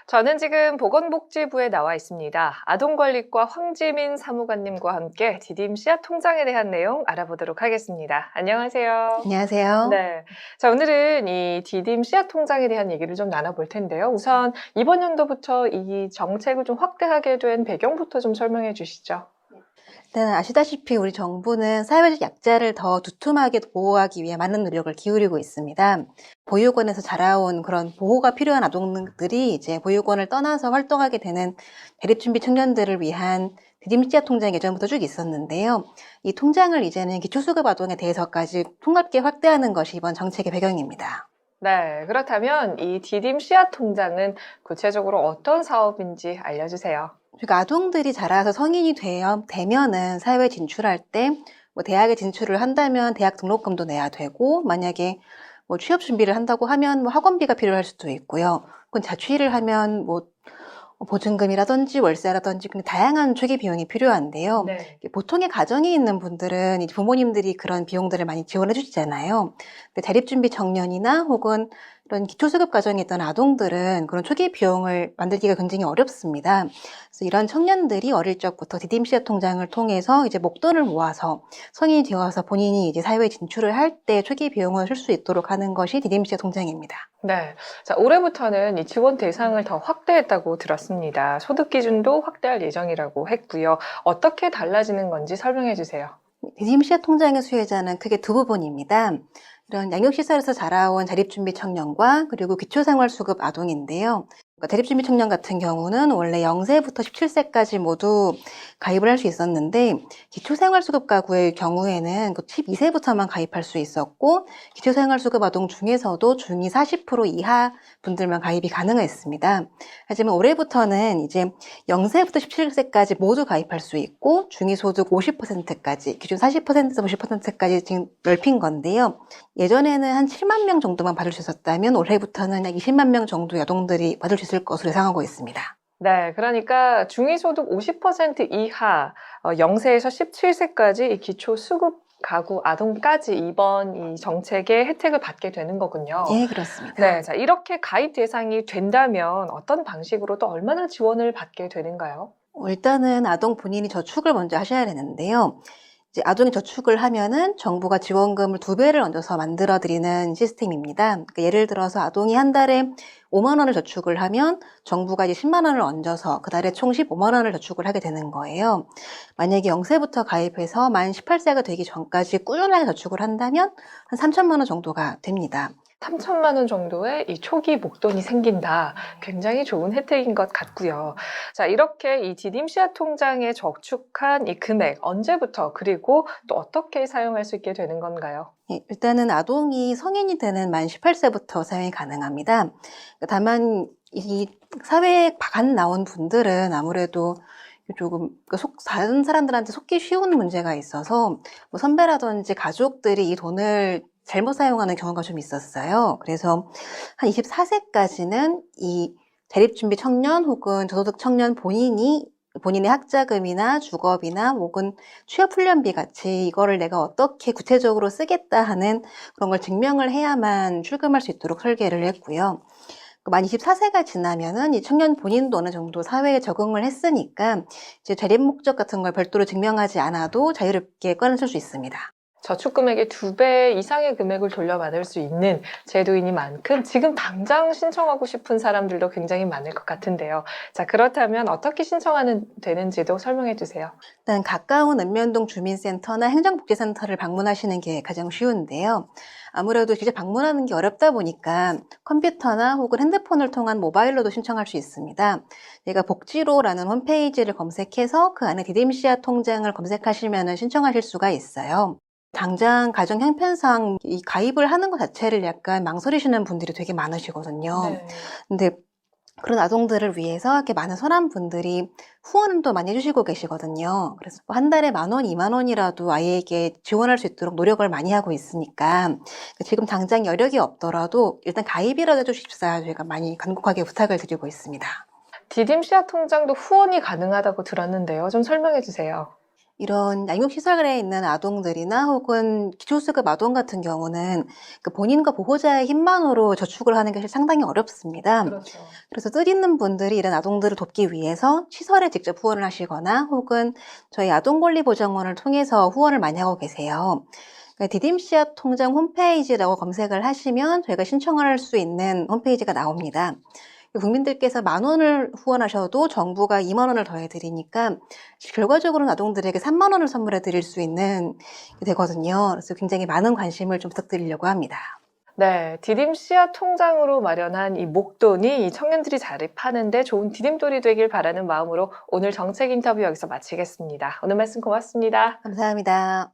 저는 지금 보건복지부에 나와 있습니다. 아동관리과 황지민 사무관님과 함께 디딤 씨앗 통장에 대한 내용 알아보도록 하겠습니다. 안녕하세요. 안녕하세요. 네. 자, 오늘은 이 디딤 씨앗 통장에 대한 얘기를 좀 나눠볼 텐데요. 우선 이번 연도부터 이 정책을 좀 확대하게 된 배경부터 좀 설명해 주시죠. 일단 아시다시피 우리 정부는 사회적 약자를 더 두툼하게 보호하기 위해 많은 노력을 기울이고 있습니다. 보육원에서 자라온 그런 보호가 필요한 아동들이 이제 보육원을 떠나서 활동하게 되는 대립준비 청년들을 위한 디딤씨앗 통장이 예전부터 쭉 있었는데요. 이 통장을 이제는 기초수급 아동에 대해서까지 폭넓게 확대하는 것이 이번 정책의 배경입니다. 네. 그렇다면 이 디딤 씨앗 통장은 구체적으로 어떤 사업인지 알려주세요. 그러니까 아동들이 자라서 성인이 되면은 사회에 진출할 때 뭐 대학에 진출을 한다면 대학 등록금도 내야 되고, 만약에 뭐 취업 준비를 한다고 하면 뭐 학원비가 필요할 수도 있고요. 그건 자취를 하면 뭐 보증금이라든지 월세라든지 근데 다양한 초기 비용이 필요한데요. 네. 보통의 가정이 있는 분들은 이제 부모님들이 그런 비용들을 많이 지원해 주시잖아요. 근데 자립준비 청년이나 혹은 이런 기초수급 가정에 있던 아동들은 그런 초기 비용을 만들기가 굉장히 어렵습니다. 그래서 이런 청년들이 어릴 적부터 디딤씨앗 통장을 통해서 이제 목돈을 모아서 성인이 되어서 본인이 이제 사회에 진출을 할 때 초기 비용을 쓸 수 있도록 하는 것이 디딤씨앗 통장입니다. 네. 자, 올해부터는 이 지원 대상을 더 확대했다고 들었습니다. 소득 기준도 확대할 예정이라고 했고요. 어떻게 달라지는 건지 설명해 주세요. 디딤씨앗 통장의 수혜자는 크게 두 부분입니다. 이런 양육시설에서 자라온 자립준비 청년과 그리고 기초생활수급 아동인데요. 자립준비 청년 같은 경우는 원래 0세부터 17세까지 모두 가입을 할 수 있었는데, 기초생활수급 가구의 경우에는 12세부터만 가입할 수 있었고, 기초생활수급 아동 중에서도 중위 40% 이하 분들만 가입이 가능했습니다. 하지만 올해부터는 이제 0세부터 17세까지 모두 가입할 수 있고, 중위소득 50%까지, 기준 40%에서 50%까지 지금 넓힌 건데요. 예전에는 한 7만 명 정도만 받을 수 있었다면 올해부터는 약 20만 명 정도 아동들이 받을 수 있을 것으로 예상하고 있습니다. 네. 그러니까 중위소득 50% 이하 0세에서 17세까지 이 기초수급 가구 아동까지 이번 이 정책의 혜택을 받게 되는 거군요. 예, 그렇습니다. 네. 자, 이렇게 가입 대상이 된다면 어떤 방식으로 또 얼마나 지원을 받게 되는가요? 일단은 아동 본인이 저축을 먼저 하셔야 되는데요. 이제 아동이 저축을 하면은 정부가 지원금을 2배를 얹어서 만들어 드리는 시스템입니다. 그러니까 예를 들어서 아동이 한 달에 5만 원을 저축을 하면 정부가 이제 10만 원을 얹어서 그 달에 총 15만 원을 저축을 하게 되는 거예요. 만약에 0세부터 가입해서 만 18세가 되기 전까지 꾸준하게 저축을 한다면 한 3천만 원 정도가 됩니다. 3천만 원 정도의 이 초기 목돈이 생긴다. 굉장히 좋은 혜택인 것 같고요. 자, 이렇게 이 디딤 씨앗 통장에 저축한 이 금액 언제부터 그리고 또 어떻게 사용할 수 있게 되는 건가요? 예, 일단은 아동이 성인이 되는 만 18세부터 사용이 가능합니다. 다만 이 사회에 갓 나온 분들은 아무래도 조금 다른 사람들한테 속기 쉬운 문제가 있어서 뭐 선배라든지 가족들이 이 돈을 잘못 사용하는 경우가 좀 있었어요. 그래서 한 24세까지는 이 자립준비 청년 혹은 저소득 청년 본인의 학자금이나 주거비나 혹은 취업훈련비 같이 이거를 내가 어떻게 구체적으로 쓰겠다 하는 그런 걸 증명을 해야만 출금할 수 있도록 설계를 했고요. 만 24세가 지나면은 이 청년 본인도 어느 정도 사회에 적응을 했으니까 이제 자립 목적 같은 걸 별도로 증명하지 않아도 자유롭게 꺼내쓸 수 있습니다. 저축 금액의 2배 이상의 금액을 돌려받을 수 있는 제도이니만큼 지금 당장 신청하고 싶은 사람들도 굉장히 많을 것 같은데요. 자, 그렇다면 어떻게 신청하는 되는지도 설명해 주세요. 일단 가까운 읍면동 주민센터나 행정복지센터를 방문하시는 게 가장 쉬운데요. 아무래도 직접 방문하는 게 어렵다 보니까 컴퓨터나 혹은 핸드폰을 통한 모바일로도 신청할 수 있습니다. 제가 복지로라는 홈페이지를 검색해서 그 안에 디딤씨앗 통장을 검색하시면 신청하실 수가 있어요. 당장 가정 형편상 이 가입을 하는 것 자체를 약간 망설이시는 분들이 되게 많으시거든요. 네. 근데 그런 아동들을 위해서 이렇게 많은 선한 분들이 후원을 또 많이 해주시고 계시거든요. 그래서 한 달에 10,000원, 20,000원이라도 아이에게 지원할 수 있도록 노력을 많이 하고 있으니까 지금 당장 여력이 없더라도 일단 가입이라도 해주십사 저희가 많이 간곡하게 부탁을 드리고 있습니다. 디딤 씨앗 통장도 후원이 가능하다고 들었는데요. 좀 설명해 주세요. 이런 양육시설에 있는 아동들이나 혹은 기초수급 아동 같은 경우는 그 본인과 보호자의 힘만으로 저축을 하는 것이 상당히 어렵습니다. 그렇죠. 그래서 뜻 있는 분들이 이런 아동들을 돕기 위해서 시설에 직접 후원을 하시거나 혹은 저희 아동권리보장원을 통해서 후원을 많이 하고 계세요. 그러니까 디딤씨앗 통장 홈페이지라고 검색을 하시면 저희가 신청을 할 수 있는 홈페이지가 나옵니다. 국민들께서 10,000원을 후원하셔도 정부가 20,000원을 더해드리니까 결과적으로는 아동들에게 30,000원을 선물해 드릴 수 있는 게 되거든요. 그래서 굉장히 많은 관심을 좀 부탁드리려고 합니다. 네, 디딤씨앗 통장으로 마련한 이 목돈이 이 청년들이 자립하는데 좋은 디딤돌이 되길 바라는 마음으로 오늘 정책 인터뷰 여기서 마치겠습니다. 오늘 말씀 고맙습니다. 감사합니다.